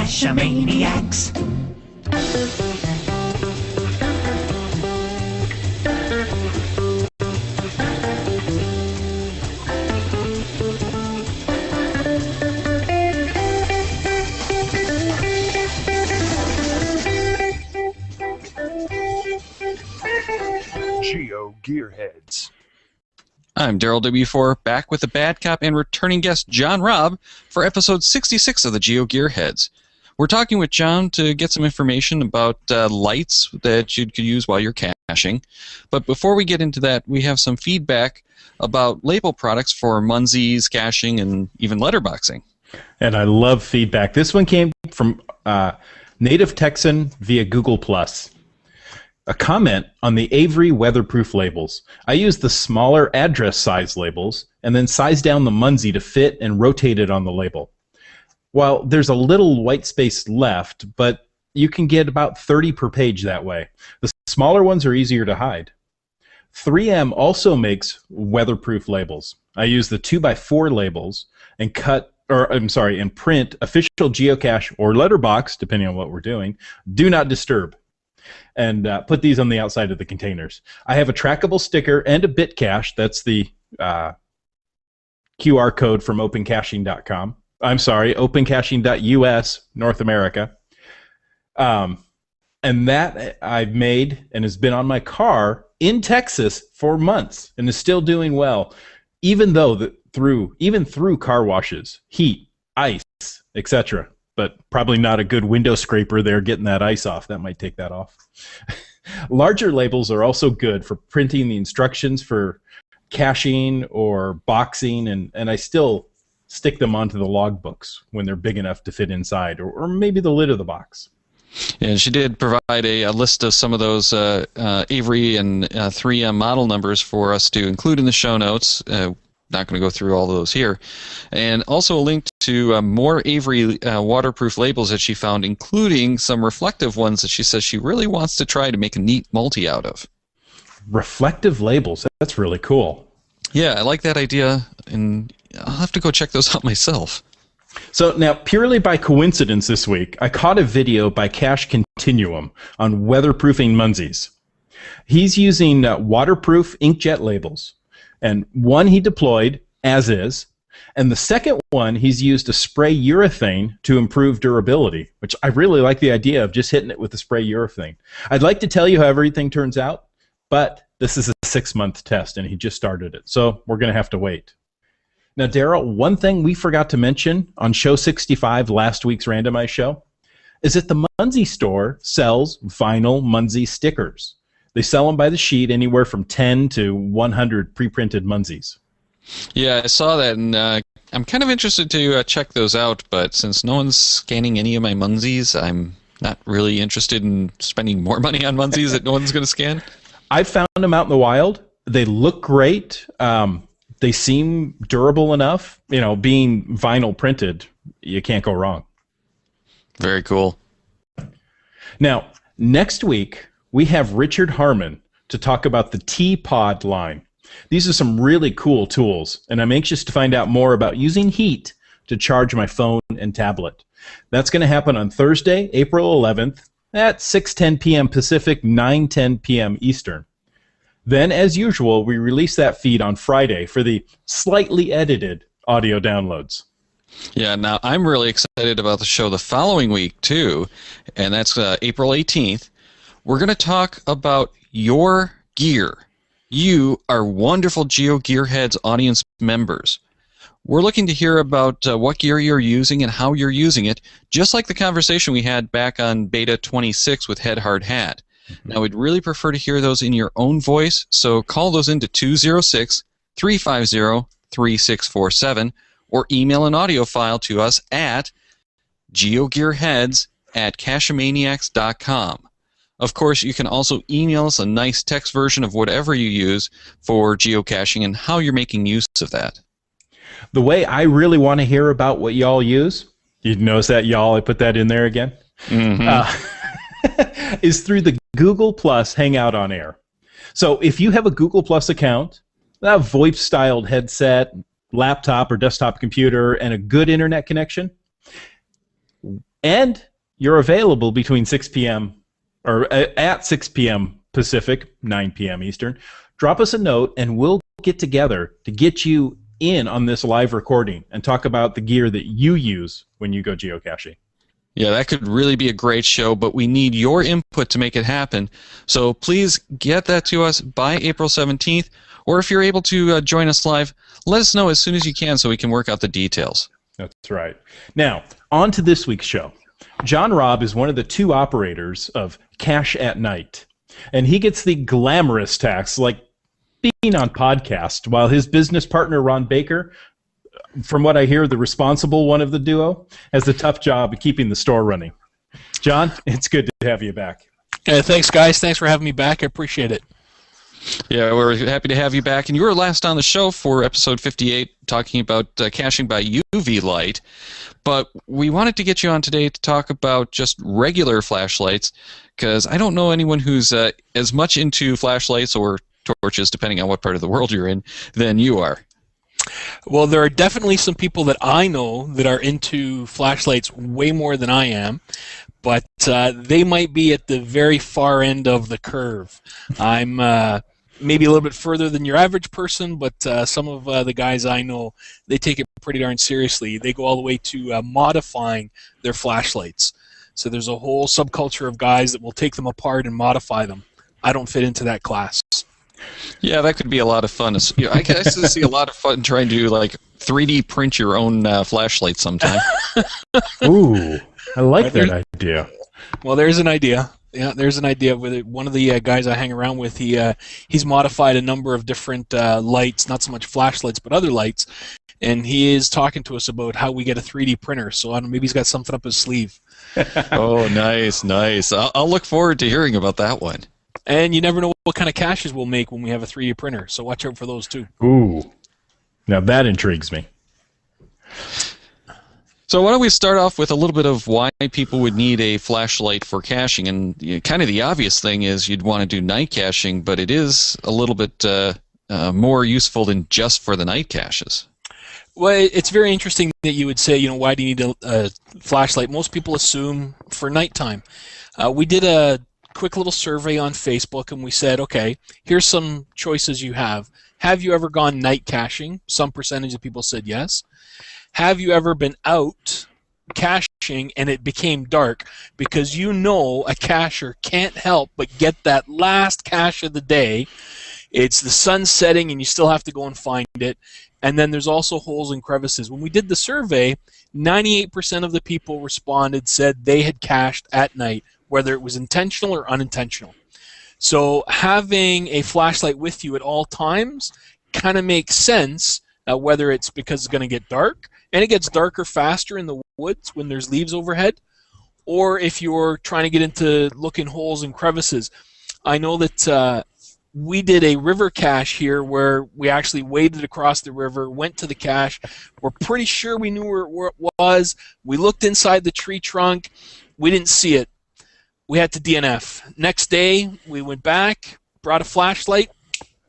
Cachamaniacs. GeoGearHeads. I'm Daryl W4, back with the bad cop and returning guest John Robb for episode 66 of the GeoGearHeads. We're talking with John to get some information about lights that you could use while you're caching. But before we get into that, we have some feedback about label products for Munsies, caching, and even letterboxing. And I love feedback. This one came from Native Texan via Google+. A comment on the Avery weatherproof labels. I use the smaller address size labels and then size down the Munsie to fit and rotate it on the label. While there's a little white space left, but you can get about 30 per page that way. The smaller ones are easier to hide. 3M also makes weatherproof labels. I use the 2x4 labels and and print official geocache or letterbox, depending on what we're doing, do not disturb, and put these on the outside of the containers. I have a trackable sticker and a bit cache. That's the QR code from opencaching.com. I'm sorry, opencaching.us, North America. And that I've made and has been on my car in Texas for months and is still doing well, even through car washes, heat, ice, etc. But probably not a good window scraper there getting that ice off. That might take that off. Larger labels are also good for printing the instructions for caching or boxing, and I still stick them onto the log books when they're big enough to fit inside, or maybe the lid of the box. And she did provide a list of some of those Avery and 3M model numbers for us to include in the show notes. Not going to go through all of those here. And also a link to more Avery waterproof labels that she found, including some reflective ones that she says she really wants to try to make a neat multi out of. Reflective labels, that's really cool. Yeah, I like that idea, and I'll have to go check those out myself. So now, purely by coincidence this week, I caught a video by Cache Continuum on weatherproofing Munsies. He's using waterproof inkjet labels. And one he deployed as is, and the second one he's used to spray urethane to improve durability, which I really like the idea of just hitting it with the spray urethane. I'd like to tell you how everything turns out, but this is a 6-month test, and he just started it, so we're going to have to wait. Now, Daryl, one thing we forgot to mention on show 65, last week's randomized show, is that the Munsie store sells vinyl Munsie stickers. They sell them by the sheet, anywhere from 10 to 100 pre-printed Munsies. Yeah, I saw that, and I'm kind of interested to check those out, but since no one's scanning any of my Munsies, I'm not really interested in spending more money on Munsies that no one's going to scan. I found them out in the wild. They look great. They seem durable enough. You know, being vinyl printed, you can't go wrong. Very cool. Now, next week, we have Richard Harmon to talk about the T-Pod line. These are some really cool tools, and I'm anxious to find out more about using heat to charge my phone and tablet. That's going to happen on Thursday, April 11th at 6:10 p.m. Pacific, 9:10 p.m. Eastern. Then, as usual, we release that feed on Friday for the slightly edited audio downloads. Yeah, now I'm really excited about the show the following week, too, and that's April 18th. We're going to talk about your gear. You are wonderful GeoGearHeads audience members. We're looking to hear about what gear you're using and how you're using it, just like the conversation we had back on Beta 26 with Head Hard Hat. Mm-hmm. Now, we'd really prefer to hear those in your own voice, so call those into 206-350-3647 or email an audio file to us at geogearheads@cachamaniacs.com. Of course, you can also email us a nice text version of whatever you use for geocaching and how you're making use of that. The way I really want to hear about what y'all use, you notice that y'all, I put that in there again, is through the Google Plus Hangout on Air. So if you have a Google Plus account, a VoIP-styled headset, laptop or desktop computer, and a good internet connection, and you're available between 6 p.m. or at 6 p.m. Pacific, 9 p.m. Eastern, drop us a note and we'll get together to get you in on this live recording and talk about the gear that you use when you go geocaching. Yeah, that could really be a great show, but we need your input to make it happen. So please get that to us by April 17th, or if you're able to join us live, let us know as soon as you can so we can work out the details. That's right. Now, on to this week's show. John Robb is one of the two operators of Cache at Night, and he gets the glamorous task like being on podcast, while his business partner, Ron Baker, from what I hear, the responsible one of the duo, has the tough job of keeping the store running. John, it's good to have you back. Thanks, guys. Thanks for having me back. I appreciate it. Yeah, we're happy to have you back. And you were last on the show for episode 58, talking about caching by UV light. But we wanted to get you on today to talk about just regular flashlights, because I don't know anyone who's as much into flashlights or torches, depending on what part of the world you're in, than you are. Well, there are definitely some people that I know that are into flashlights way more than I am, but they might be at the very far end of the curve. I'm maybe a little bit further than your average person, but some of the guys I know, they take it pretty darn seriously. They go all the way to modifying their flashlights. So there's a whole subculture of guys that will take them apart and modify them. I don't fit into that class. Yeah, that could be a lot of fun. I guess I see a lot of fun trying to like 3D print your own flashlight sometime. Ooh, I like that idea. Well, there's an idea. Yeah, there's an idea with it. One of the guys I hang around with, he's modified a number of different lights, not so much flashlights, but other lights, and he is talking to us about how we get a 3D printer. So I don't know, maybe he's got something up his sleeve. Oh, nice, nice. I'll look forward to hearing about that one. And you never know what kind of caches we'll make when we have a 3D printer, so watch out for those too. Ooh, now that intrigues me. So why don't we start off with a little bit of why people would need a flashlight for caching. And kind of the obvious thing is you'd want to do night caching, but it is a little bit more useful than just for the night caches. Well, it's very interesting that you would say, why do you need a flashlight? Most people assume for nighttime. We did a quick little survey on Facebook, and we said, okay, here's some choices you have. Have you ever gone night caching? Some percentage of people said yes. Have you ever been out caching and it became dark? Because a cacher can't help but get that last cache of the day. It's the sun setting and you still have to go and find it. And then there's also holes and crevices. When we did the survey, 98% of the people responded, said they had cached at night, whether it was intentional or unintentional. So having a flashlight with you at all times kind of makes sense, whether it's because it's going to get dark, and it gets darker faster in the woods when there's leaves overhead, or if you're trying to get into looking holes and crevices. I know that we did a river cache here where we actually waded across the river, went to the cache. We're pretty sure we knew where it was. We looked inside the tree trunk. We didn't see it. We had to DNF. Next day, we went back, brought a flashlight.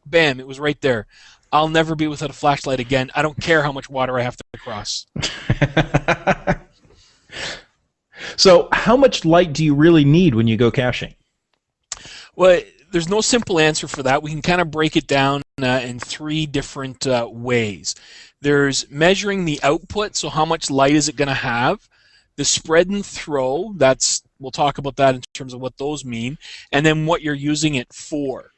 Bam, it was right there. I'll never be without a flashlight again. I don't care how much water I have to cross. So how much light do you really need when you go caching? Well, there's no simple answer for that. We can kind of break it down in three different ways. There's measuring the output, so how much light is it going to have. The spread and throw, we'll talk about that in terms of what those mean. And then what you're using it for.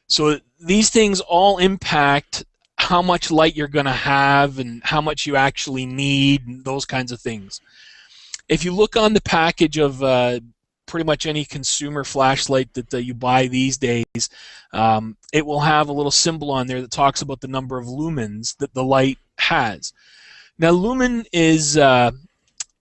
So these things all impact how much light you're going to have and how much you actually need and those kinds of things. If you look on the package of pretty much any consumer flashlight that you buy these days, it will have a little symbol on there that talks about the number of lumens that the light has. Now, lumen is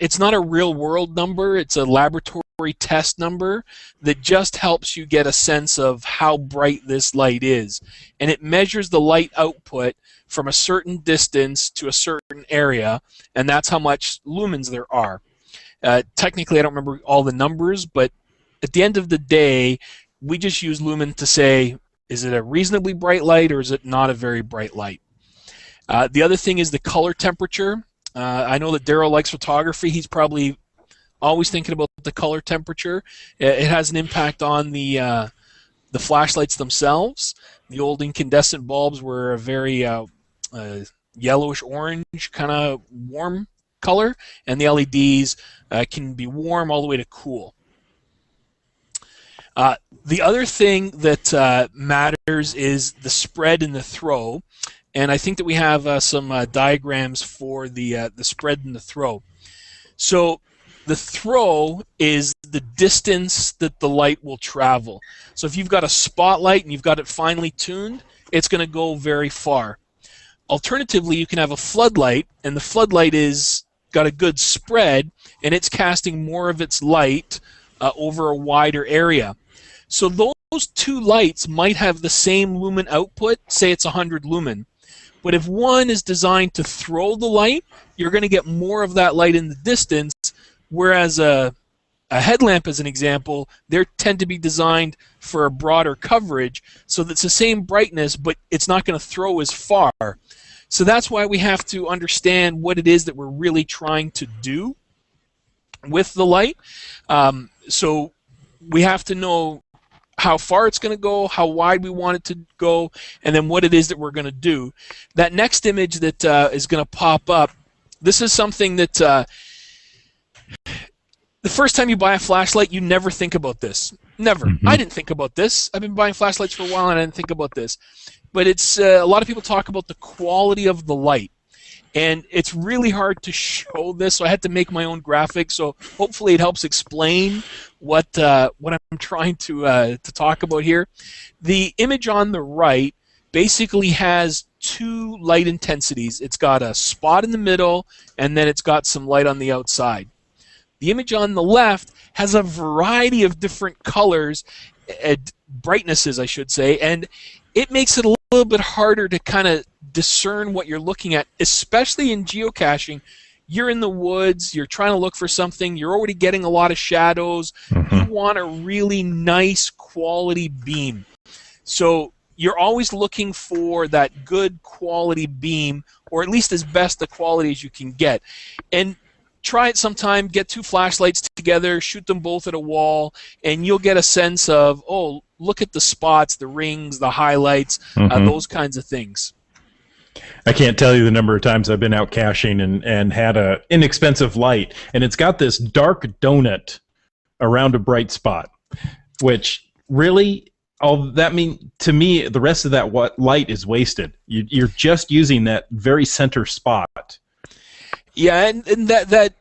it's not a real world number. It's a laboratory test number that just helps you get a sense of how bright this light is. And it measures the light output from a certain distance to a certain area, and that's how much lumens there are. Technically, I don't remember all the numbers, but at the end of the day, we just use lumen to say, is it a reasonably bright light or is it not a very bright light? The other thing is the color temperature. I know that Daryl likes photography. He's probably always thinking about the color temperature. It has an impact on the flashlights themselves. The old incandescent bulbs were a very yellowish orange kind of warm color, and the LEDs can be warm all the way to cool. The other thing that matters is the spread and the throw, and I think that we have some diagrams for the spread and the throw. So the throw is the distance that the light will travel. So if you've got a spotlight and you've got it finely tuned, it's going to go very far. Alternatively, you can have a floodlight, and the floodlight is got a good spread, and it's casting more of its light over a wider area. So those two lights might have the same lumen output, say it's 100 lumen. But if one is designed to throw the light, you're going to get more of that light in the distance, whereas a headlamp, as an example, they tend to be designed for a broader coverage, so that it's the same brightness, but it's not going to throw as far. So that's why we have to understand what it is that we're really trying to do with the light. So we have to know how far it's going to go, how wide we want it to go, and then what it is that we're going to do. That next image that is going to pop up, this is something that the first time you buy a flashlight, you never think about this. Never. Mm-hmm. I didn't think about this. I've been buying flashlights for a while and I didn't think about this. But it's a lot of people talk about the quality of the light. And it's really hard to show this, so I had to make my own graphic. So hopefully it helps explain what I'm trying to talk about here. The image on the right basically has two light intensities. It's got a spot in the middle, and then it's got some light on the outside. The image on the left has a variety of different colors, brightnesses, I should say, and it makes it a little bit harder to kind of discern what you're looking at, especially in geocaching. You're in the woods, you're trying to look for something, you're already getting a lot of shadows. Mm-hmm. You want a really nice quality beam. So you're always looking for that good quality beam, or at least as best the quality as you can get. And try it sometime, get two flashlights together, shoot them both at a wall, and you'll get a sense of, oh, look at the spots, the rings, the highlights, those kinds of things. I can't tell you the number of times I've been out caching and had a inexpensive light, and it's got this dark donut around a bright spot, which really, to me, the rest of that light is wasted. You're just using that very center spot. Yeah, and that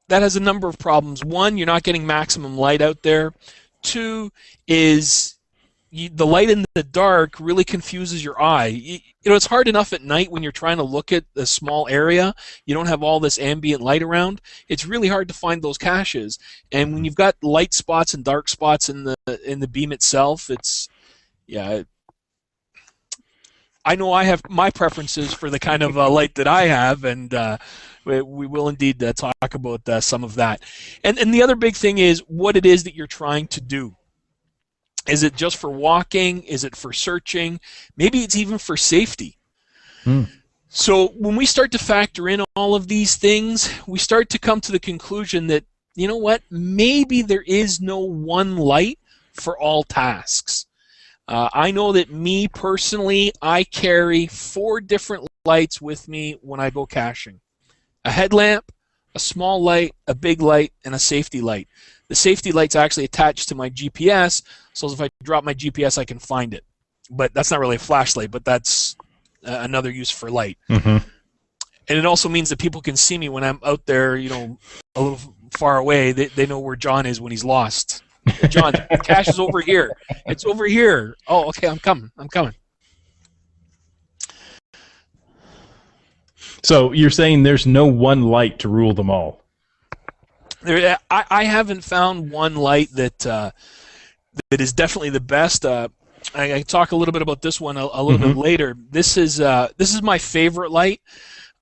has a number of problems. One, you're not getting maximum light out there. Two is the light in the dark really confuses your eye. You know, it's hard enough at night when you're trying to look at a small area. You don't have all this ambient light around. It's really hard to find those caches. And when you've got light spots and dark spots in the beam itself, I know I have my preferences for the kind of light that I have, and we will indeed talk about some of that. And the other big thing is what it is that you're trying to do. Is it just for walking? Is it for searching? Maybe it's even for safety. So when we start to factor in all of these things, we start to come to the conclusion that, you know what, maybe there is no one light for all tasks. I know that me personally, I carry 4 different lights with me when I go caching. A headlamp, a small light, a big light, and a safety light. The safety light's actually attached to my GPS, so if I drop my GPS, I can find it. But that's not really a flashlight, but that's another use for light. Mm-hmm. And it also means that people can see me when I'm out there, you know, a little far away. They know where John is when he's lost. John, the cache is over here. It's over here. Oh, okay, I'm coming. So you're saying there's no one light to rule them all? I haven't found one light that is definitely the best. I talk a little bit about this one a little bit later. This is my favorite light.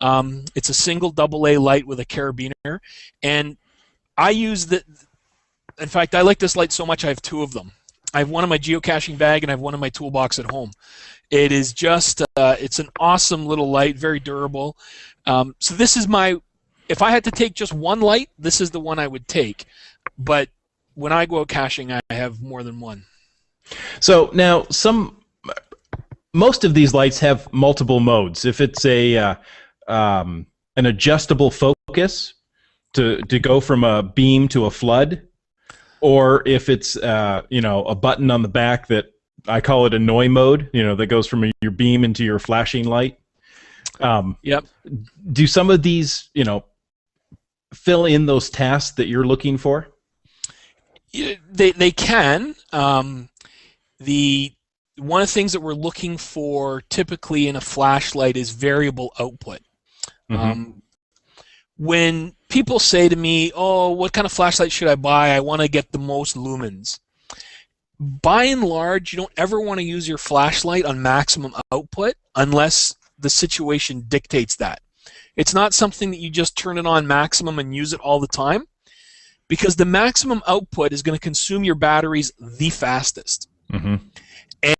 It's a single AA light with a carabiner, and I use the. In fact, I like this light so much I have 2 of them. I have one in my geocaching bag and I have one in my toolbox at home. It is just it's an awesome little light, very durable. So this is my if I had to take just one light, this is the one I would take. But when I go out caching, I have more than one. So now most of these lights have multiple modes. If it's an adjustable focus to go from a beam to a flood, or if it's a button on the back that I call it annoy mode, that goes from your beam into your flashing light. Yep. Do some of these, fill in those tasks that you're looking for? They can. One of the things that we're looking for typically in a flashlight is variable output. Mm-hmm. When people say to me, "Oh, what kind of flashlight should I buy? I want to get the most lumens." By and large, you don't ever want to use your flashlight on maximum output unless the situation dictates that. It's not something that you just turn it on maximum and use it all the time, because the maximum output is going to consume your batteries the fastest. Mm-hmm.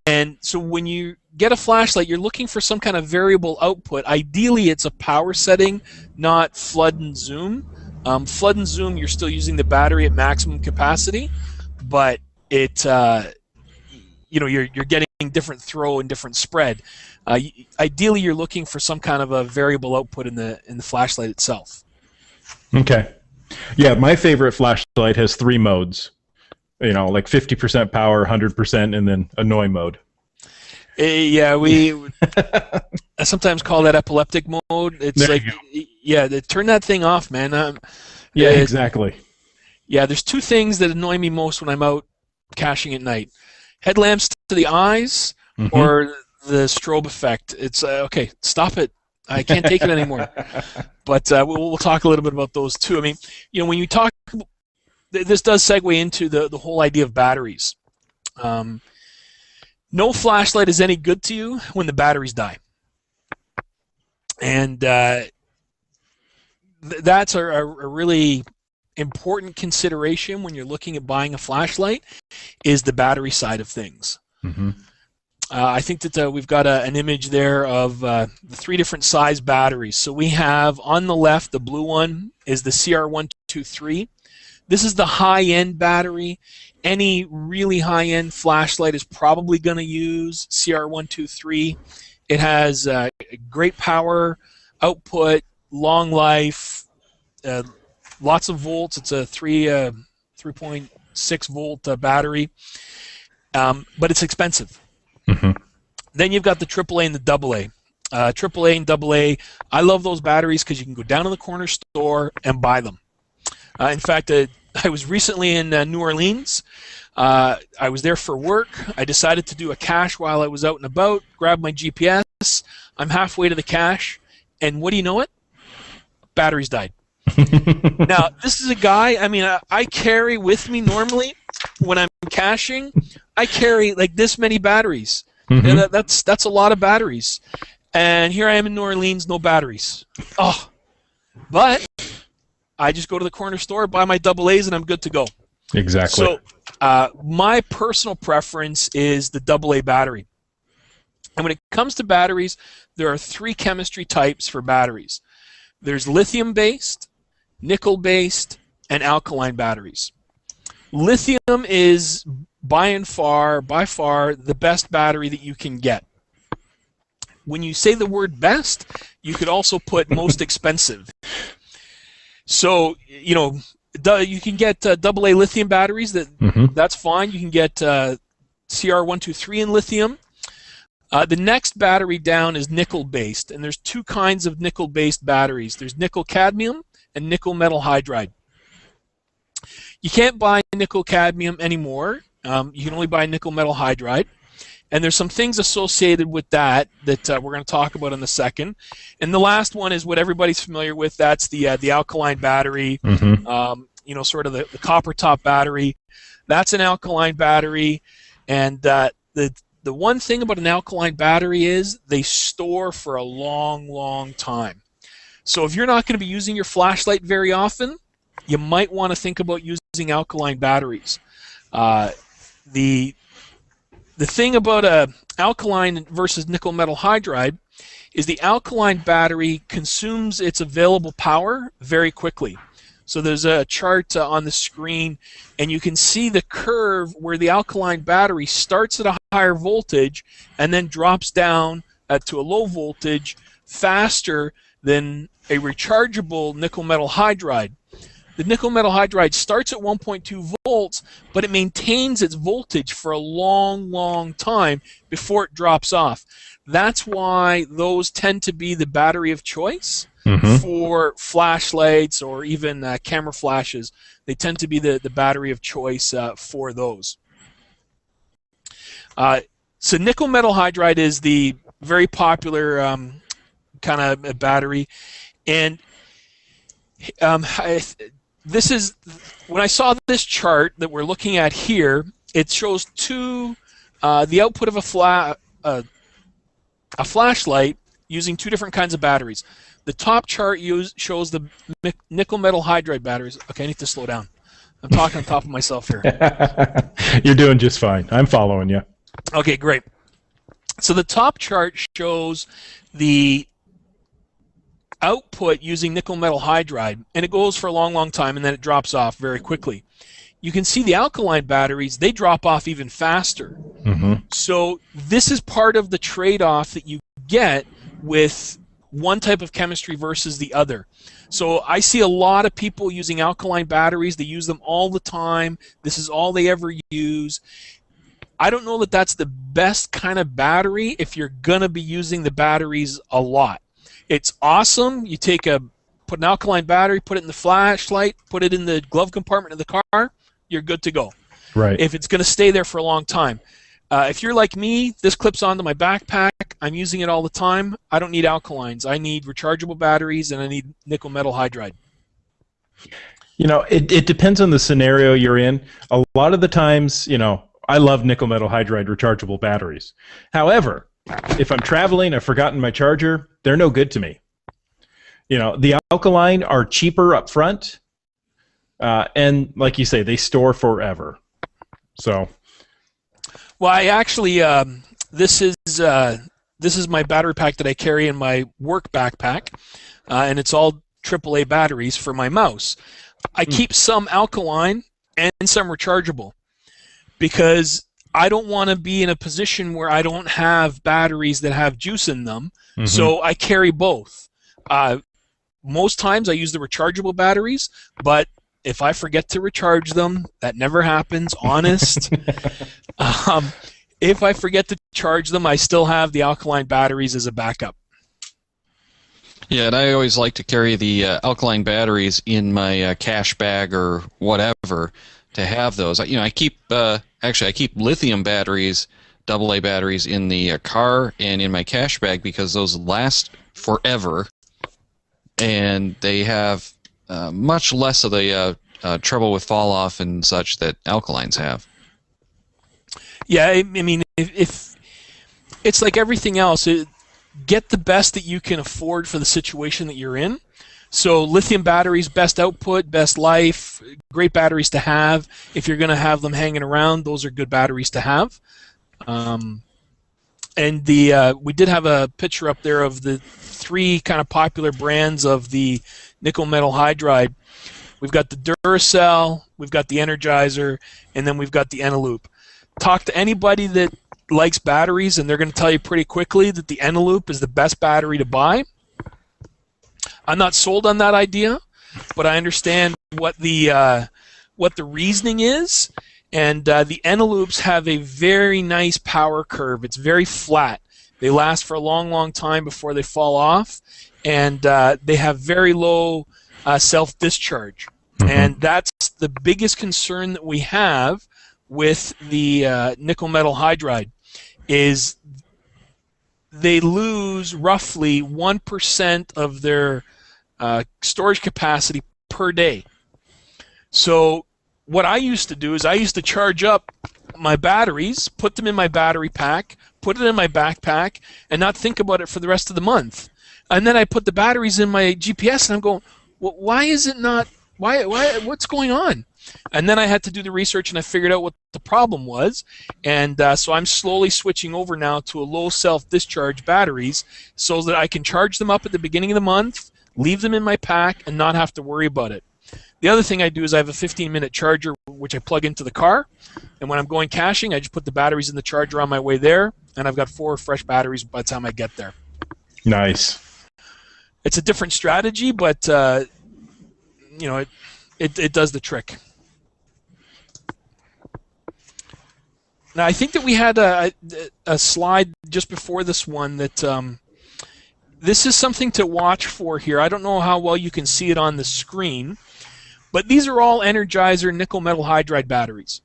And so when you get a flashlight, you're looking for some kind of variable output. Ideally, it's a power setting, not flood and zoom. Flood and zoom, you're still using the battery at maximum capacity, but you're getting different throw and different spread. Ideally, you're looking for some kind of a variable output in the flashlight itself. Okay. Yeah, my favorite flashlight has 3 modes. Like 50% power, 100%, and then annoy mode. Yeah, we I sometimes call that epileptic mode. It's like, turn that thing off, man. Yeah, exactly. Yeah, there's 2 things that annoy me most when I'm out caching at night: headlamps to the eyes, mm-hmm. or the strobe effect. It's okay, stop it. I can't take it anymore. But we'll talk a little bit about those too. I mean, when you talk, this does segue into the whole idea of batteries. No flashlight is any good to you when the batteries die. And that's a really important consideration when you're looking at buying a flashlight, is the battery side of things. Mm-hmm. I think that we've got an image there of the 3 different size batteries. So we have on the left, the blue one is the CR123. This is the high-end battery. Any really high-end flashlight is probably going to use CR123. It has great power output, long life, lots of volts. It's a 3.6 volt battery, but it's expensive. Mm-hmm. Then you've got the AAA and the AA. AAA and AA, I love those batteries because you can go down to the corner store and buy them. In fact, I was recently in New Orleans. I was there for work. I decided to do a cache while I was out and about, grabbed my GPS. I'm halfway to the cache, and what do you know it? Batteries died. Now, this is a guy, I carry with me normally when I'm caching, I carry like this many batteries. Mm-hmm. And that's a lot of batteries. And here I am in New Orleans, no batteries. Oh, but I just go to the corner store, buy my AA's, and I'm good to go. Exactly. So my personal preference is the AA battery. And when it comes to batteries, there are 3 chemistry types for batteries. There's lithium-based, nickel-based, and alkaline batteries. Lithium is by far the best battery that you can get. When you say the word best, you could also put most expensive. So, you can get AA lithium batteries. That's fine. You can get CR123 in lithium. The next battery down is nickel-based, and there's 2 kinds of nickel-based batteries. There's nickel-cadmium and nickel-metal hydride. You can't buy nickel-cadmium anymore. You can only buy nickel-metal hydride. And there's some things associated with that we're going to talk about in a second. And the last one is what everybody's familiar with. That's the alkaline battery, mm-hmm. Sort of the copper top battery. That's an alkaline battery. And the one thing about an alkaline battery is they store for a long, long time. So if you're not going to be using your flashlight very often, you might want to think about using alkaline batteries. The thing about alkaline versus nickel metal hydride is the alkaline battery consumes its available power very quickly. So there's a chart on the screen, and you can see the curve where the alkaline battery starts at a higher voltage and then drops down to a low voltage faster than a rechargeable nickel metal hydride. The nickel metal hydride starts at 1.2 volts, but it maintains its voltage for a long, long time before it drops off. That's why those tend to be the battery of choice for flashlights or even camera flashes. They tend to be the battery of choice for those. So nickel metal hydride is the very popular kind of battery, and this is when I saw this chart that we're looking at here. It shows the output of a flashlight using two different kinds of batteries. The top chart shows the nickel metal hydride batteries. Okay, I need to slow down. I'm talking on top of myself here. You're doing just fine. I'm following you. Okay, great. So the top chart shows the output using nickel metal hydride, and it goes for a long, long time, and then it drops off very quickly. You can see the alkaline batteries, they drop off even faster. So this is part of the trade-off that you get with one type of chemistry versus the other. So I see a lot of people using alkaline batteries. They use them all the time. This is all they ever use. I don't know that that's the best kind of battery if you're going to be using the batteries a lot. It's awesome. You put an alkaline battery, put it in the flashlight, put it in the glove compartment of the car, you're good to go. Right. If it's going to stay there for a long time. If you're like me, this clips onto my backpack. I'm using it all the time. I don't need alkalines. I need rechargeable batteries, and I need nickel metal hydride. You know, it depends on the scenario you're in. A lot of the times, you know, I love nickel metal hydride rechargeable batteries. However, if I'm traveling, I've forgotten my charger, they're no good to me. You know, the alkaline are cheaper up front, and like you say, they store forever. So, well, I actually this is my battery pack that I carry in my work backpack, and it's all AAA batteries for my mouse. I keep some alkaline and some rechargeable because I don't want to be in a position where I don't have batteries that have juice in them. So I carry both. Most times I use the rechargeable batteries, but if I forget to recharge them, that never happens, honest. If I forget to charge them, I still have the alkaline batteries as a backup. Yeah, and I always like to carry the alkaline batteries in my cash bag or whatever to have those. You know, I keep actually I keep lithium batteries, AA batteries in the car and in my cash bag because those last forever, and they have much less of the trouble with fall off and such that alkalines have. Yeah, I mean, if it's like everything else, get the best that you can afford for the situation that you're in. So lithium batteries, best output, best life, great batteries to have. If you're going to have them hanging around, those are good batteries to have. And we did have a picture up there of the three kind of popular brands of the nickel metal hydride. We've got the Duracell, we've got the Energizer, and then we've got the Eneloop. Talk to anybody that likes batteries, and they're going to tell you pretty quickly that the Eneloop is the best battery to buy. I'm not sold on that idea, but I understand what the reasoning is. And the Eneloops have a very nice power curve. It's very flat. They last for a long, long time before they fall off, and they have very low self-discharge. And that's the biggest concern that we have with the nickel metal hydride is they lose roughly 1% of their storage capacity per day. So what I used to do is I used to charge up my batteries, put them in my battery pack, put it in my backpack, and not think about it for the rest of the month. And then I put the batteries in my GPS, and I'm going, well, why is it not? Why? What's going on? And then I had to do the research, and I figured out what the problem was. And so I'm slowly switching over now to a low self-discharge batteries so that I can charge them up at the beginning of the month, leave them in my pack, and not have to worry about it. The other thing I do is I have a 15-minute charger which I plug into the car, and when I'm going caching, I just put the batteries in the charger on my way there, and I've got 4 fresh batteries by the time I get there. Nice. It's a different strategy, but you know, it does the trick. Now, I think that we had a slide just before this one that this is something to watch for here. I don't know how well you can see it on the screen, but these are all Energizer nickel metal hydride batteries.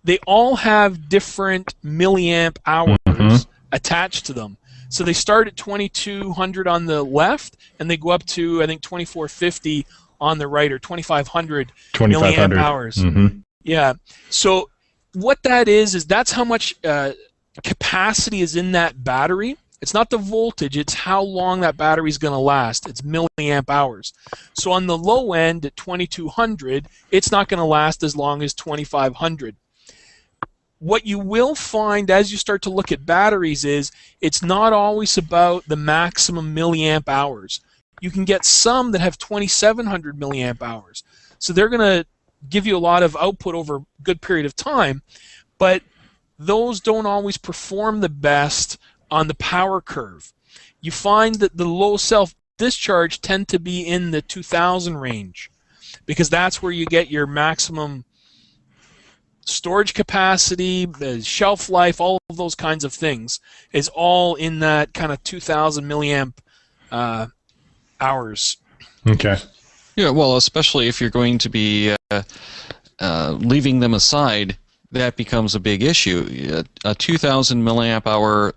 They all have different milliamp hours attached to them. So they start at 2200 on the left, and they go up to, I think, 2450 on the right, or 2500 milliamp hours. Yeah. So what that is that's how much capacity is in that battery. It's not the voltage, it's how long that battery is going to last. It's milliamp hours. So on the low end at 2200, it's not going to last as long as 2500. What you will find as you start to look at batteries is it's not always about the maximum milliamp hours. You can get some that have 2700 milliamp hours. So they're going to give you a lot of output over a good period of time, but those don't always perform the best on the power curve. You find that the low self-discharge tend to be in the 2000 range because that's where you get your maximum storage capacity, the shelf life, all of those kinds of things is all in that kind of 2000 milliamp hours. Okay. Yeah, well, especially if you're going to be leaving them aside, that becomes a big issue. A 2000 milliamp hour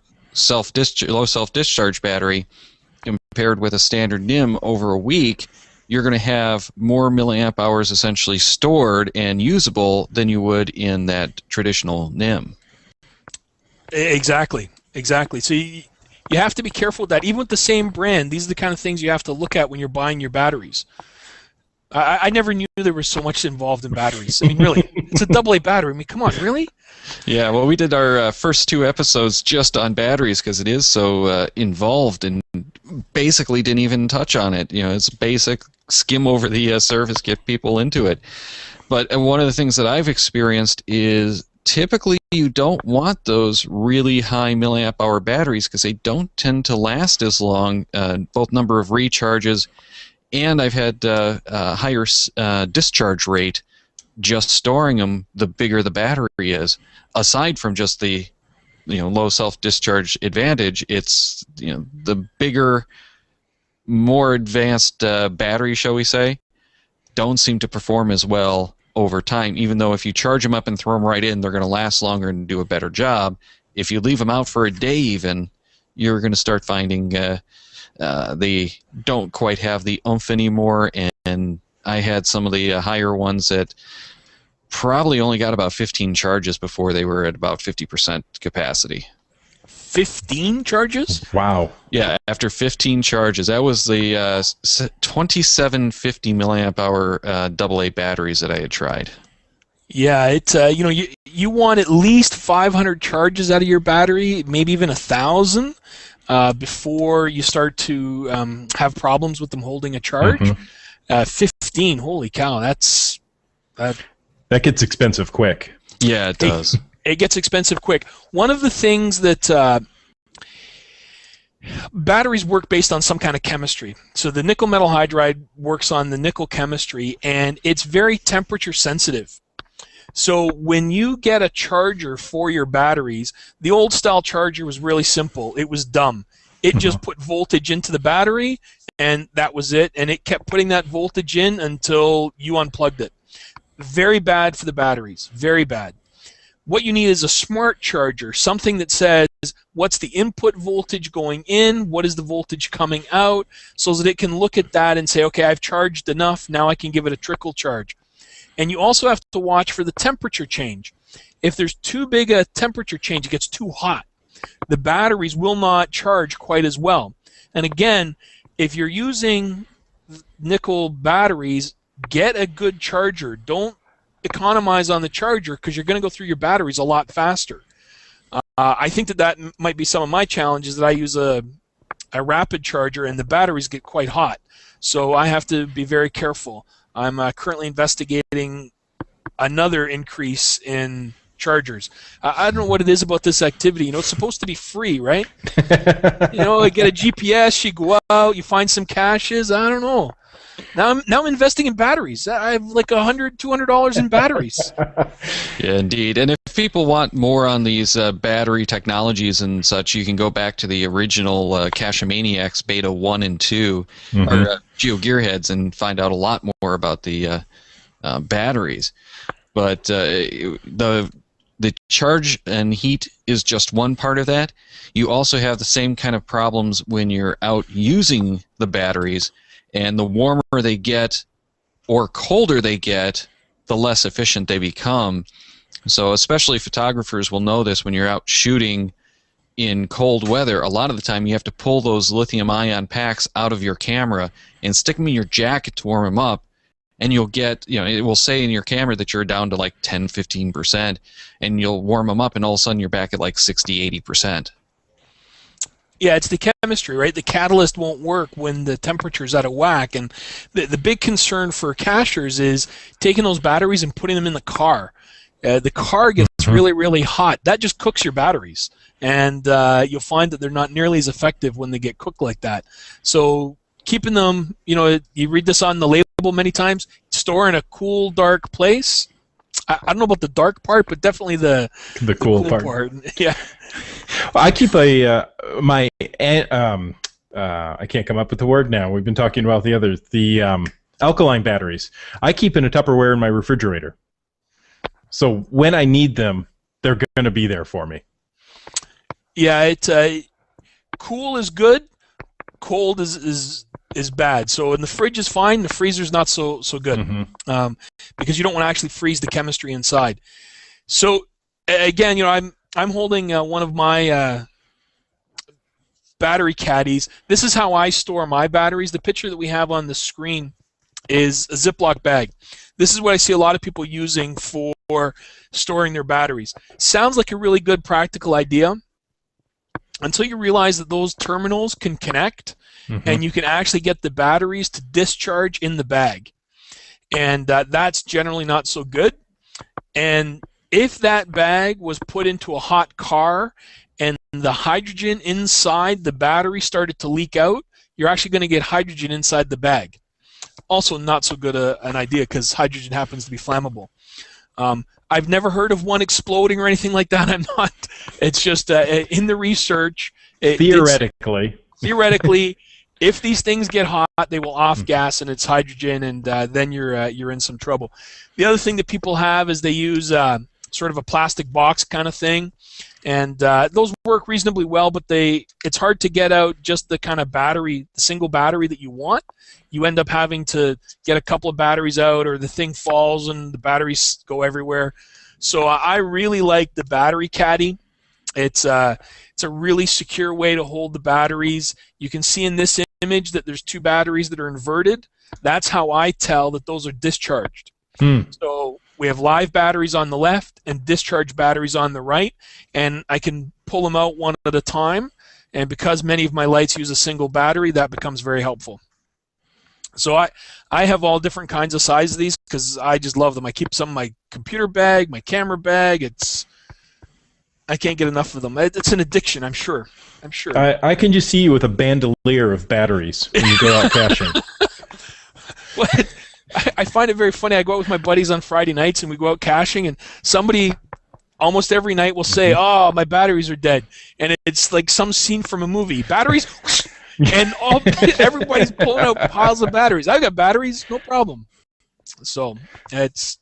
low self-discharge battery compared with a standard NIM over a week, you're going to have more milliamp hours essentially stored and usable than you would in that traditional NIM. Exactly. So you have to be careful with that. Even with the same brand, these are the kind of things you have to look at when you're buying your batteries. I never knew there was so much involved in batteries. I mean, really, it's a AA battery. I mean, come on, really? Yeah, well, we did our first 2 episodes just on batteries because it is so involved, and basically didn't even touch on it. You know, it's basic, skim over the surface, get people into it. But one of the things that I've experienced is typically you don't want those really high milliamp hour batteries because they don't tend to last as long, both number of recharges, and I've had higher discharge rate just storing them the bigger the battery is. Aside from just the low self-discharge advantage, it's the bigger, more advanced battery, shall we say, don't seem to perform as well over time. Even though if you charge them up and throw them right in, they're going to last longer and do a better job. If you leave them out for a day even, you're going to start finding they don't quite have the oomph anymore. And I had some of the higher ones that probably only got about 15 charges before they were at about 50% capacity. 15 charges? Wow. Yeah, after 15 charges. That was the 2750 milliamp hour AA batteries that I had tried. Yeah, it's you want at least 500 charges out of your battery, maybe even 1,000, before you start to have problems with them holding a charge. 15, holy cow, that gets expensive quick. Yeah, it does. It gets expensive quick. One of the things that batteries work based on some kind of chemistry. So the nickel metal hydride works on the nickel chemistry, and it's very temperature sensitive. So when you get a charger for your batteries, the old style charger was really simple. It was dumb. It just put voltage into the battery, and that was it. And it kept putting that voltage in until you unplugged it. Very bad for the batteries. Very bad. What you need is a smart charger, something that says what's the input voltage going in, what is the voltage coming out, so that it can look at that and say, okay, I've charged enough, now I can give it a trickle charge. And you also have to watch for the temperature change. If there's too big a temperature change, it gets too hot. The batteries will not charge quite as well. And again, if you're using nickel batteries, get a good charger. Don't economize on the charger because you're going to go through your batteries a lot faster. I think that might be some of my challenges, that I use a rapid charger and the batteries get quite hot. So I have to be very careful. I'm currently investigating another increase in chargers. I don't know what it is about this activity. It's supposed to be free, right? I get a GPS, you go out, you find some caches. I don't know. Now I'm investing in batteries. I have like $100, $200 in batteries. Yeah, indeed. And if people want more on these battery technologies and such, you can go back to the original Cache-Maniacs Beta 1 and 2, or GeoGearHeads, and find out a lot more about the batteries. But the charge and heat is just one part of that. You also have the same kind of problems when you're out using the batteries, and the warmer they get or colder they get, the less efficient they become. So especially photographers will know this when you're out shooting in cold weather. A lot of the time you have to pull those lithium-ion packs out of your camera and stick them in your jacket to warm them up. And you'll get, it will say in your camera that you're down to like 10, 15%, and you'll warm them up, and all of a sudden you're back at like 60, 80%. Yeah, it's the chemistry, right? The catalyst won't work when the temperature's out of whack. And the big concern for cachers is taking those batteries and putting them in the car. The car gets really, really hot. That just cooks your batteries. And you'll find that they're not nearly as effective when they get cooked like that. So keeping them, you read this on the label many times, store in a cool, dark place. I don't know about the dark part, but definitely the cool part. Yeah. I keep I can't come up with the word now. We've been talking about the alkaline batteries. I keep in a Tupperware in my refrigerator. So when I need them, they're going to be there for me. Yeah, cool is good. Cold is bad. So in the fridge is fine. The freezer's not so good, because you don't want to actually freeze the chemistry inside. So again, I'm holding one of my battery caddies. This is how I store my batteries. The picture that we have on the screen is a Ziploc bag. This is what I see a lot of people using for storing their batteries. Sounds like a really good practical idea until you realize that those terminals can connect, and you can actually get the batteries to discharge in the bag. And that's generally not so good. And if that bag was put into a hot car and the hydrogen inside the battery started to leak out, you're actually going to get hydrogen inside the bag. Also not so good an idea, because hydrogen happens to be flammable. I've never heard of one exploding or anything like that. I'm not. It's just in the research. Theoretically, if these things get hot, they will off gas, and it's hydrogen, and then you're in some trouble. The other thing that people have is they use sort of a plastic box kind of thing, and those work reasonably well, but it's hard to get out just the kind of battery, the single battery that you want. You end up having to get a couple of batteries out, or the thing falls and the batteries go everywhere. So I really like the battery caddy. It's a really secure way to hold the batteries. You can see in this image that there's two batteries that are inverted. That's how I tell that those are discharged. So we have live batteries on the left and discharge batteries on the right, and I can pull them out one at a time. And because many of my lights use a single battery, that becomes very helpful. So I have all different kinds of sizes of these because I just love them. I keep some in my computer bag, my camera bag. I can't get enough of them. It's an addiction, I'm sure. I can just see you with a bandolier of batteries when you go out caching. Well, I find it very funny. I go out with my buddies on Friday nights, and we go out caching, and somebody almost every night will say, "Oh, my batteries are dead," and it's like some scene from a movie. Batteries, and everybody's pulling out piles of batteries. I've got batteries, no problem. So it's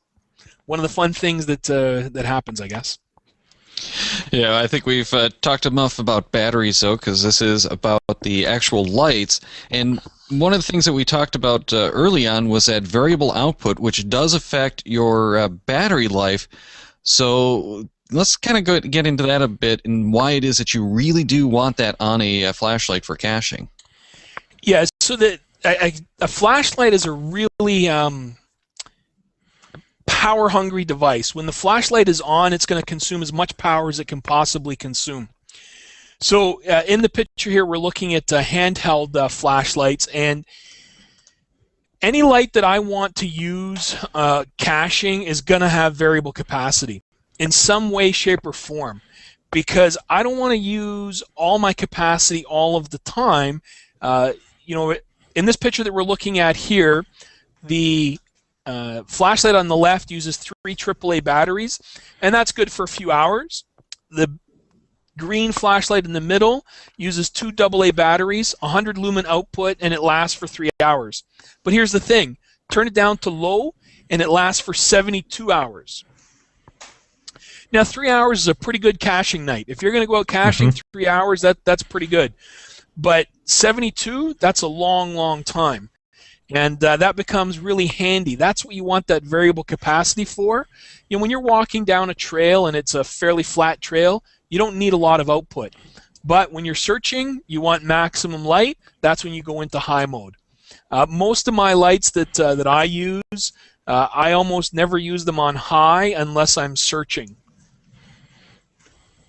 one of the fun things that happens, I guess. Yeah, I think we've talked enough about batteries, though, because this is about the actual lights. And one of the things that we talked about early on was that variable output, which does affect your battery life. So let's kind of get into that a bit and why it is that you really do want that on a flashlight for caching. Yeah, so that a flashlight is a really power-hungry device. When the flashlight is on, it's going to consume as much power as it can possibly consume. So in the picture here, we're looking at handheld flashlights, and any light that I want to use caching is going to have variable capacity in some way, shape, or form, because I don't want to use all my capacity all of the time. You know, in this picture that we're looking at here, the flashlight on the left uses 3 AAA batteries, and that's good for a few hours. The green flashlight in the middle uses 2 AA batteries, 100 lumen output, and it lasts for 3 hours. But here's the thing. Turn it down to low, and it lasts for 72 hours. Now, 3 hours is a pretty good caching night. If you're going to go out caching 3 hours, that's pretty good. But 72, that's a long, long time. And that becomes really handy. That's what you want that variable capacity for. You know, when you're walking down a trail and it's a fairly flat trail, you don't need a lot of output. But when you're searching, you want maximum light. That's when you go into high mode. Most of my lights that I use, I almost never use them on high unless I'm searching.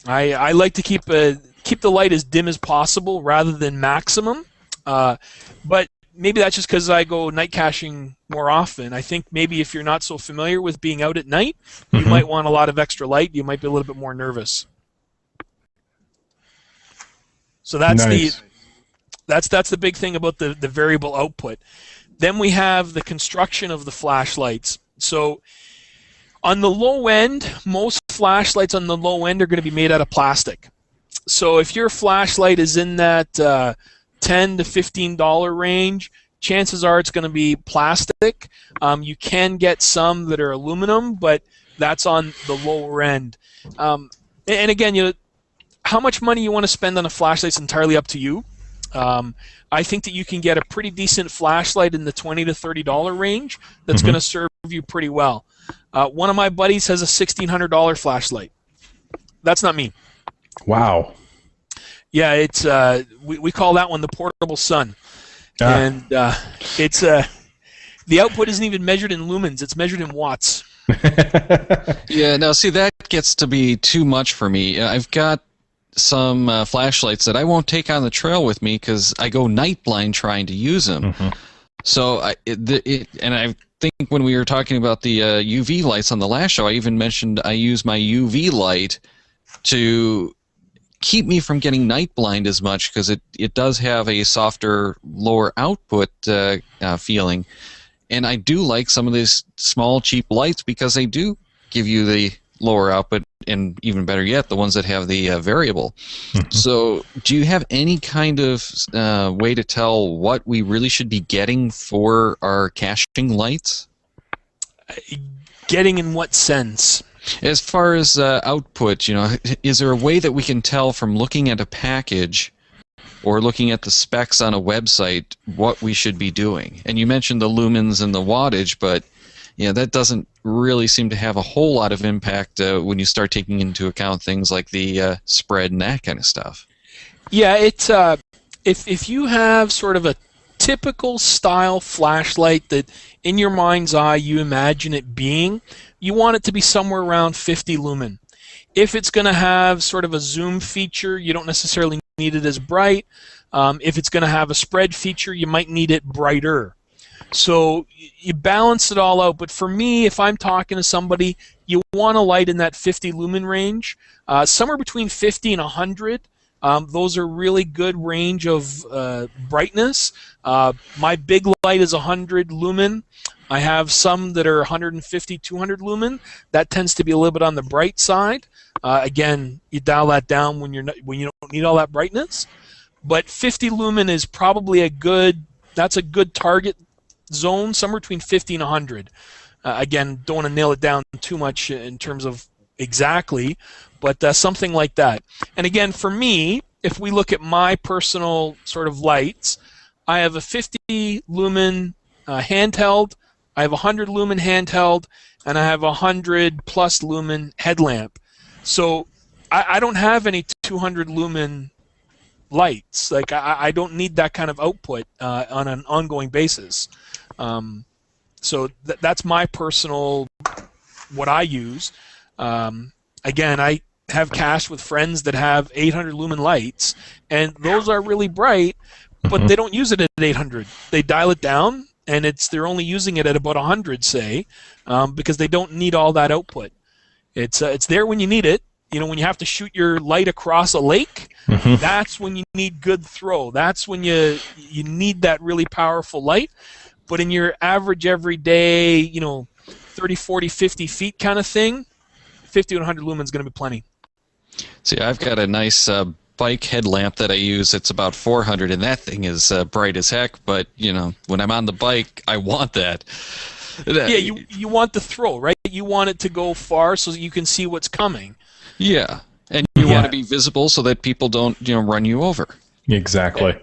I like to keep the light as dim as possible rather than maximum. But maybe that's just because I go night caching more often. I think maybe if you're not so familiar with being out at night, you might want a lot of extra light. You might be a little bit more nervous. So that's nice. that's the big thing about the variable output. Then we have the construction of the flashlights. So on the low end, most flashlights on the low end are going to be made out of plastic. So if your flashlight is in that $10 to $15 range, chances are it's going to be plastic. You can get some that are aluminum, but that's on the lower end. And again, you know, how much money you want to spend on a flashlight is entirely up to you. I think that you can get a pretty decent flashlight in the $20 to $30 range that's going to serve you pretty well. One of my buddies has a $1,600 flashlight. That's not me. Wow. Yeah, it's we call that one the portable sun, and it's the output isn't even measured in lumens; it's measured in watts. Yeah, now see, that gets to be too much for me. I've got some flashlights that I won't take on the trail with me because I go night blind trying to use them. So and I think when we were talking about the UV lights on the last show, I even mentioned I use my UV light to keep me from getting night blind as much because it does have a softer, lower output feeling. And I do like some of these small, cheap lights because they do give you the lower output, and even better yet, the ones that have the variable. So do you have any kind of way to tell what we really should be getting for our caching lights? Getting in what sense? As far as output, you know, is there a way that we can tell from looking at a package or looking at the specs on a website what we should be doing? And you mentioned the lumens and the wattage, but you know, that doesn't really seem to have a whole lot of impact when you start taking into account things like the spread and that kind of stuff. Yeah, it's if you have sort of a typical style flashlight that in your mind's eye you imagine it being, you want it to be somewhere around 50 lumen. If it's going to have sort of a zoom feature, you don't necessarily need it as bright. If it's going to have a spread feature, you might need it brighter. So you balance it all out. But for me, if I'm talking to somebody, you want a light in that 50 lumen range, somewhere between 50 and 100. Those are really good range of brightness. My big light is 100 lumen. I have some that are 150, 200 lumen. That tends to be a little bit on the bright side. Again, you dial that down when you don't need all that brightness. But 50 lumen is probably a good target zone, somewhere between 50 and 100. Again, don't want to nail it down too much in terms of exactly, but something like that. And again, for me, if we look at my personal sort of lights, I have a 50 lumen handheld, I have a 100 lumen handheld, and I have a 100 plus lumen headlamp. So I don't have any 200 lumen lights. Like I don't need that kind of output on an ongoing basis. So that's my personal what I use. Again, I have cached with friends that have 800 lumen lights, and those are really bright, but they don't use it at 800. They dial it down, and they're only using it at about 100, say, because they don't need all that output. It's there when you need it. You know, when you have to shoot your light across a lake, that's when you need good throw. That's when you need that really powerful light. But in your average everyday, you know, 30, 40, 50 feet kind of thing, 50 to 100 lumens is going to be plenty. See, I've got a nice bike headlamp that I use. It's about 400, and that thing is bright as heck. But, you know, when I'm on the bike, I want that. Yeah, you want the throw, right? You want it to go far so that you can see what's coming. Yeah, and you want to be visible so that people don't, you know, run you over. Exactly.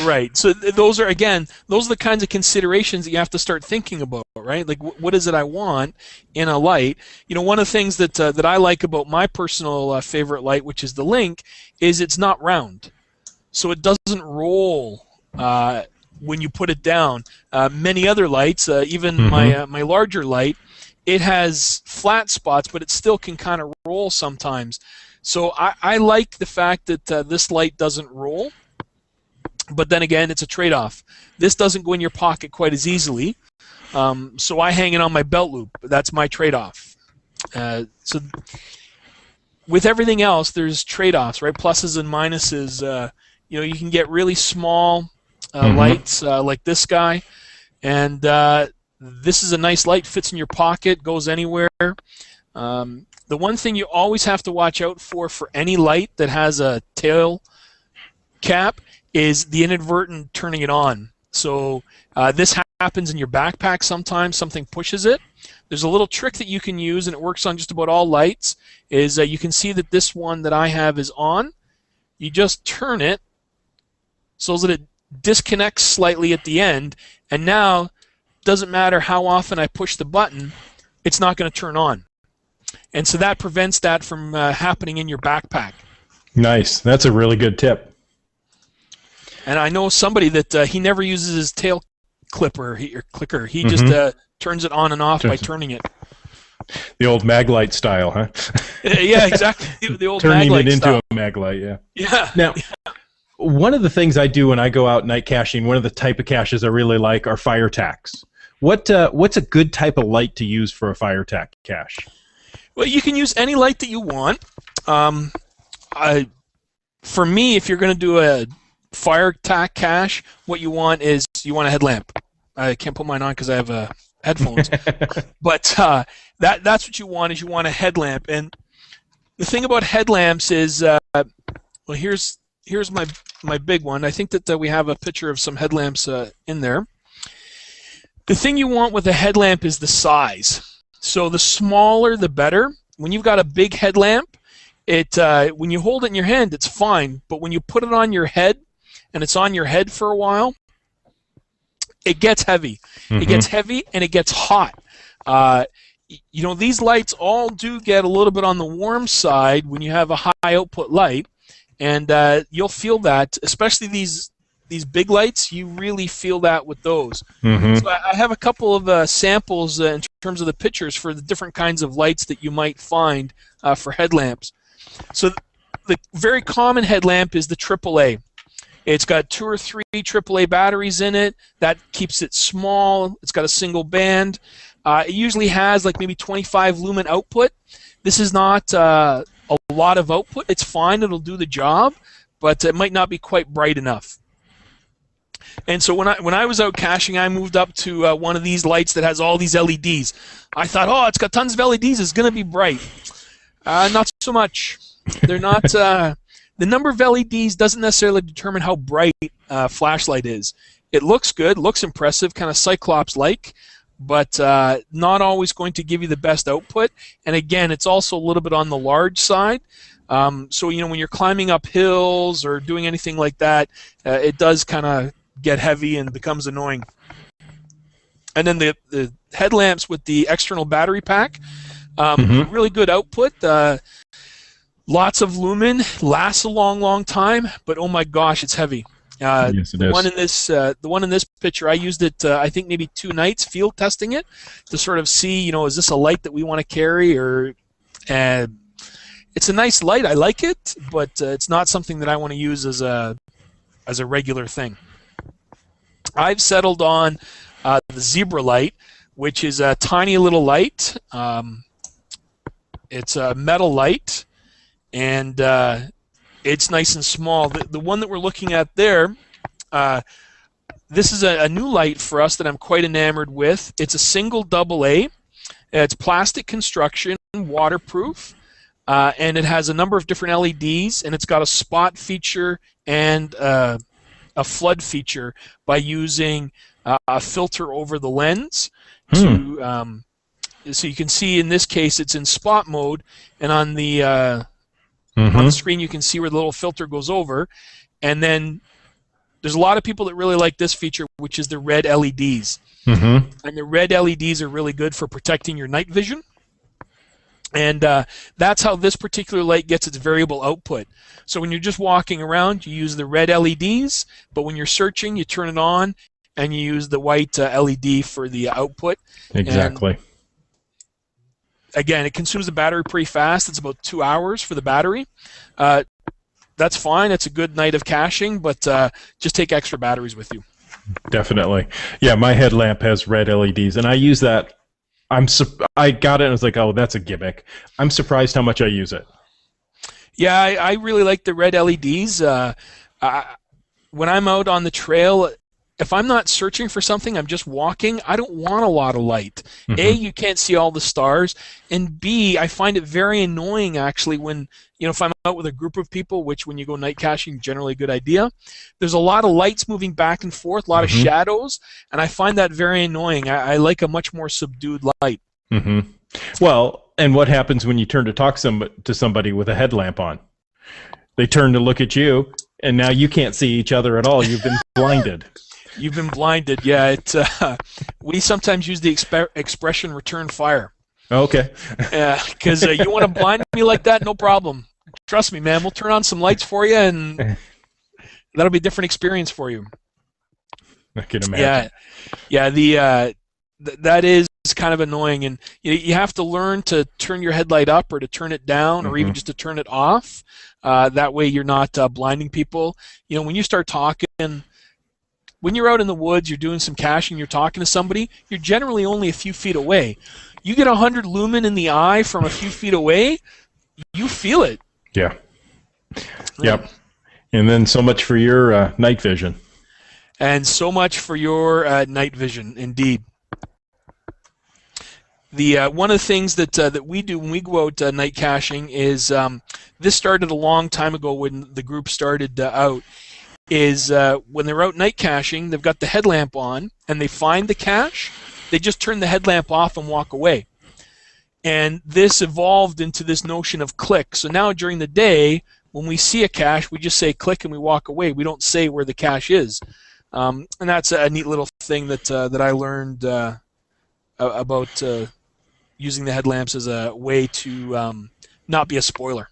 Right. So those are the kinds of considerations that you have to start thinking about, right? Like, what is it I want in a light? You know, one of the things that I like about my personal favorite light, which is the Link, is it's not round, so it doesn't roll when you put it down. Many other lights, even my larger light, it has flat spots, but it still can kind of roll sometimes. So I like the fact that this light doesn't roll. But then again, it's a trade-off. This doesn't go in your pocket quite as easily, so I hang it on my belt loop. That's my trade-off. So with everything else, there's trade-offs, right? Pluses and minuses. You know, you can get really small lights like this guy, and this is a nice light, fits in your pocket, goes anywhere. The one thing you always have to watch out for any light that has a tail cap is the inadvertent turning it on. So this happens in your backpack sometimes. Something pushes it. There's a little trick that you can use, and it works on just about all lights, is you can see that this one that I have is on. You just turn it so that it disconnects slightly at the end, and now doesn't matter how often I push the button, it's not going to turn on. And so that prevents that from happening in your backpack. Nice. That's a really good tip. And I know somebody that he never uses his tail clicker. He just turns it on and off by turning it. The old Maglite style, huh? Yeah, exactly. The old turning Maglite it into style. a Maglite, yeah. Yeah. Now, one of the things I do when I go out night caching, one of the type of caches I really like are fire tacks. What's a good type of light to use for a fire tack cache? Well, you can use any light that you want. For me, if you're going to do a fire tack cache, what you want is you want a headlamp. I can't put mine on because I have headphones. But that's what you want, is you want a headlamp. And the thing about headlamps is, well, here's my big one. I think that we have a picture of some headlamps in there. The thing you want with a headlamp is the size. So the smaller, the better. When you've got a big headlamp, when you hold it in your hand, it's fine. But when you put it on your head, and it's on your head for a while, it gets heavy. It gets heavy, and it gets hot. You know, these lights all do get a little bit on the warm side when you have a high output light, and you'll feel that, especially these big lights. You really feel that with those. So I have a couple of samples in terms of the pictures for the different kinds of lights that you might find for headlamps. So the very common headlamp is the AAA. It's got 2 or 3 AAA batteries in it. That keeps it small. It's got a single band. It usually has like maybe 25 lumen output. This is not a lot of output. It's fine. It'll do the job, but it might not be quite bright enough. And so when I was out caching, I moved up to one of these lights that has all these LEDs. I thought, oh, it's got tons of LEDs. It's going to be bright. Not so much. They're not. The number of LEDs doesn't necessarily determine how bright a flashlight is. It looks good, looks impressive, kind of Cyclops-like, but not always going to give you the best output. And again, it's also a little bit on the large side. So you know, when you're climbing up hills or doing anything like that, it does kind of get heavy and becomes annoying. And then the headlamps with the external battery pack, really good output. Lots of lumen, lasts a long, long time, but oh my gosh, it's heavy. Yes, it The one is. in this picture, I used it. I think maybe 2 nights field testing it to sort of see, is this a light that we want to carry, or it's a nice light. I like it, but it's not something that I want to use as a regular thing. I've settled on the zebra light, which is a tiny little light. It's a metal light, and it's nice and small. The one that we're looking at there, this is a new light for us that I'm quite enamored with. It's a single AA. It's plastic construction, waterproof, and it has a number of different LEDs, and it's got a spot feature and a flood feature by using a filter over the lens to so you can see in this case it's in spot mode, and on the screen you can see where the little filter goes over, and then there's a lot of people that really like this feature, which is the red LEDs. And the red LEDs are really good for protecting your night vision. And that's how this particular light gets its variable output. So when you're just walking around, you use the red LEDs, but when you're searching, you turn it on, and you use the white LED for the output. Exactly. And again, it consumes the battery pretty fast. It's about 2 hours for the battery. That's fine. It's a good night of caching, but just take extra batteries with you. Definitely. Yeah, my headlamp has red LEDs, and I use that. I got it and I was like, oh, that's a gimmick. I'm surprised how much I use it. Yeah, I really like the red LEDs. When I'm out on the trail, if I'm not searching for something, I'm just walking, I don't want a lot of light. A, you can't see all the stars, and B, I find it very annoying actually when, if I'm out with a group of people, which when you go night caching, generally a good idea, there's a lot of lights moving back and forth, a lot of shadows, and I find that very annoying. I like a much more subdued light. Well, and what happens when you turn to talk to somebody with a headlamp on? They turn to look at you, and now you can't see each other at all. You've been blinded. You've been blinded, yeah. We sometimes use the expression "return fire." Okay. Yeah, because you want to blind me like that, no problem. Trust me, man. We'll turn on some lights for you, and that'll be a different experience for you. I can imagine. Yeah. That is kind of annoying, and you have to learn to turn your headlight up or to turn it down, or even just to turn it off. That way, you're not blinding people. When you start talking. When you're out in the woods, you're doing some caching, you're talking to somebody, you're generally only a few feet away. You get 100 lumen in the eye from a few feet away, you feel it. Yeah. Yep. And then so much for your night vision. And so much for your night vision, indeed. One of the things that we do when we go out night caching is, this started a long time ago when the group started out, is when they're out night caching, they've got the headlamp on, and they find the cache, they just turn the headlamp off and walk away. And this evolved into this notion of click. So now during the day, when we see a cache, we just say click and we walk away. We don't say where the cache is. And that's a neat little thing that I learned about using the headlamps as a way to not be a spoiler.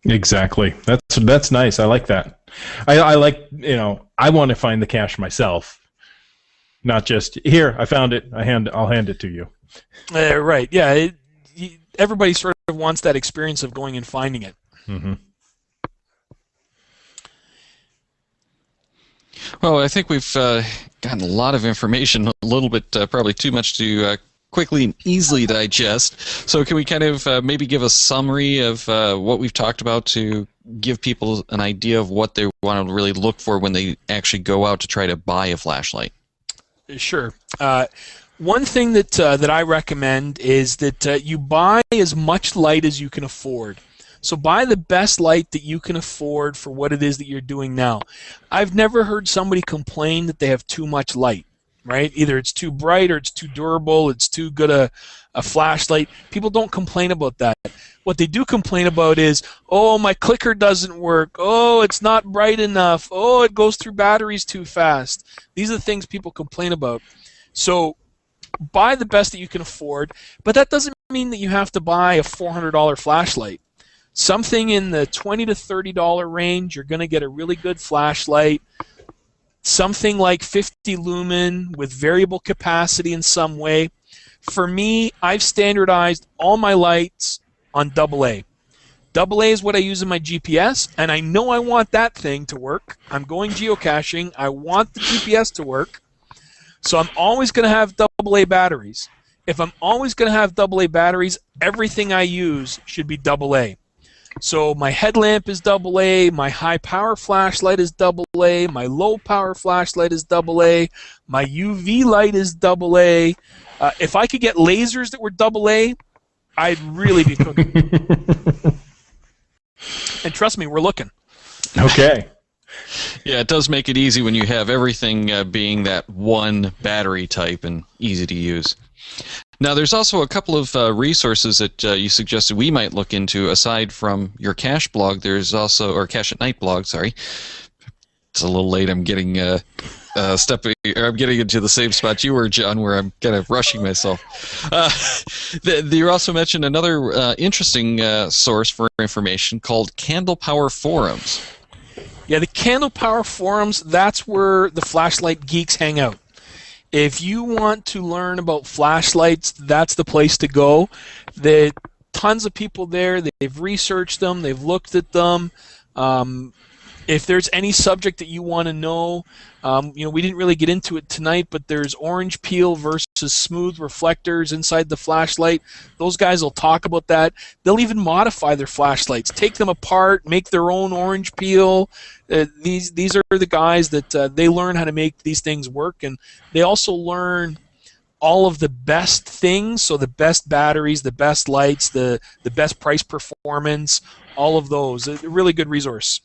Exactly. That's nice. I like that. I like, I want to find the cache myself, not just here. I found it. I'll hand it to you. Right. Yeah. Everybody sort of wants that experience of going and finding it. Well, I think we've gotten a lot of information, a little bit, probably too much to quickly and easily digest. So can we kind of maybe give a summary of what we've talked about to give people an idea of what they want to really look for when they actually go out to try to buy a flashlight? Sure. One thing that I recommend is that you buy as much light as you can afford. So buy the best light that you can afford for what it is that you're doing now. I've never heard somebody complain that they have too much light. Right? Either it's too bright or it's too durable, it's too good a flashlight. People don't complain about that. What they do complain about is, oh, my clicker doesn't work. Oh, it's not bright enough. Oh, it goes through batteries too fast. These are the things people complain about. So buy the best that you can afford, but that doesn't mean that you have to buy a $400 flashlight. Something in the $20 to $30 range, you're going to get a really good flashlight. something like 50 lumen with variable capacity in some way. For me, I've standardized all my lights on AA. AA is what I use in my GPS, and I know I want that thing to work. I'm going geocaching. I want the GPS to work. So I'm always going to have AA batteries. If I'm always going to have AA batteries, everything I use should be AA. So my headlamp is AA, my high power flashlight is AA, my low power flashlight is AA, my UV light is AA. If I could get lasers that were AA, I'd really be cooking. And trust me, we're looking. Okay. Yeah, it does make it easy when you have everything being that one battery type and easy to use. Now, there's also a couple of resources that you suggested we might look into aside from your cache blog. There's also, or Cache at Night blog, sorry. It's a little late. I'm getting I'm getting into the same spot you were, John, where I'm kind of rushing myself. You also mentioned another interesting source for information called Candle Power Forums. Yeah, the Candle Power Forums, that's where the flashlight geeks hang out. If you want to learn about flashlights, that's the place to go. There are tons of people there. They've researched them. They've looked at them. If there's any subject that you want to know, we didn't really get into it tonight, but there's orange peel versus smooth reflectors inside the flashlight. Those guys will talk about that. They'll even modify their flashlights, take them apart, make their own orange peel. These are the guys that they learn how to make these things work, and they also learn all of the best things, so the best batteries, the best lights, the best price performance, all of those. A really good resource.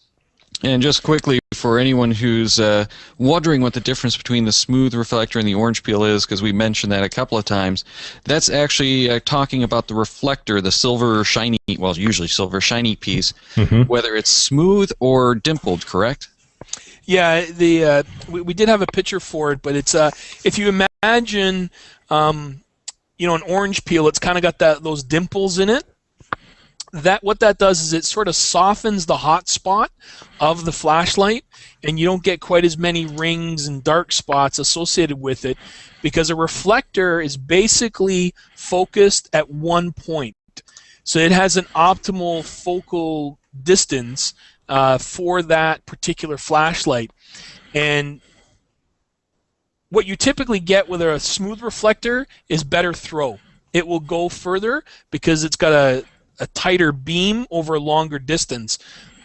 And just quickly, for anyone who's wondering what the difference between the smooth reflector and the orange peel is, because we mentioned that a couple of times, that's actually talking about the reflector, the silver shiny, well, usually silver shiny piece, whether it's smooth or dimpled, correct? Yeah, we did have a picture for it, but it's if you imagine an orange peel, it's kind of got those dimples in it. What that does is it sort of softens the hot spot of the flashlight, and you don't get quite as many rings and dark spots associated with it, because a reflector is basically focused at one point. So it has an optimal focal distance for that particular flashlight. And what you typically get with a smooth reflector is better throw. It will go further because it's got a tighter beam over a longer distance.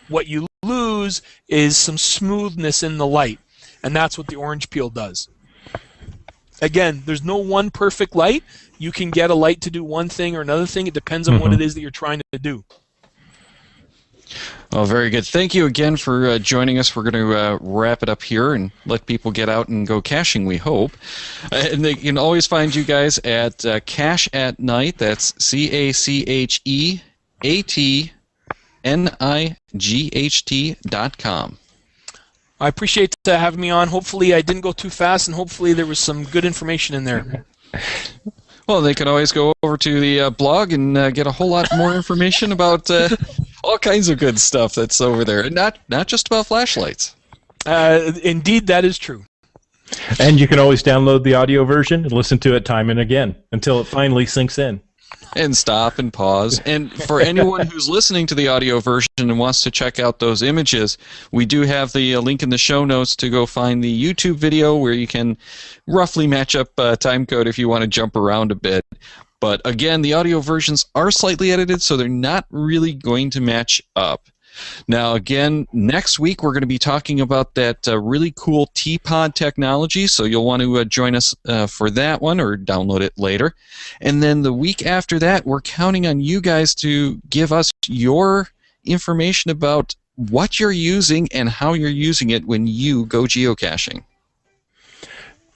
What you lose is some smoothness in the light, and that's what the orange peel does. Again, there's no one perfect light. You can get a light to do one thing or another thing. It depends on what it is that you're trying to do. Oh, very good. Thank you again for joining us. We're going to wrap it up here and let people get out and go caching, we hope. And they can always find you guys at Cache at Night. That's CACHEATNIGHT.com. I appreciate having me on. Hopefully I didn't go too fast, and hopefully there was some good information in there. Well, they can always go over to the blog and get a whole lot more information about all kinds of good stuff that's over there, and not just about flashlights. Indeed, that is true. And you can always download the audio version and listen to it time and again until it finally sinks in. And stop and pause. And for anyone who's listening to the audio version and wants to check out those images, we do have the link in the show notes to go find the YouTube video where you can roughly match up time code if you want to jump around a bit. But again, the audio versions are slightly edited, so they're not really going to match up. Now, again, next week we're going to be talking about that really cool T-Pod technology, so you'll want to join us for that one or download it later. And then the week after that, we're counting on you guys to give us your information about what you're using and how you're using it when you go geocaching.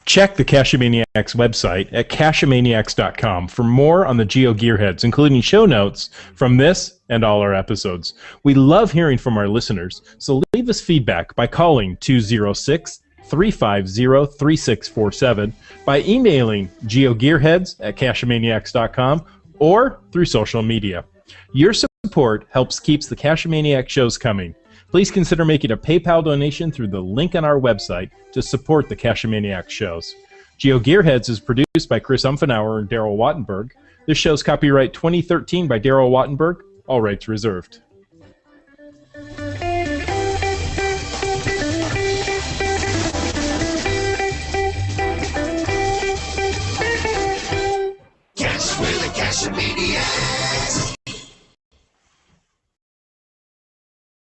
Check the Cachemaniacs website at cachemaniacs.com for more on the GeoGearHeads, including show notes from this and all our episodes. We love hearing from our listeners, so leave us feedback by calling 206-350-3647, by emailing geogearheads@cachemaniacs.com, or through social media. Your support helps keeps the Cachemaniac shows coming. please consider making a PayPal donation through the link on our website to support the Cachemaniac shows. GeoGearHeads is produced by Chris Umfenauer and Daryl Wattenberg. This show's copyright 2013 by Daryl Wattenberg, all rights reserved. Guess we're the Cachemaniacs.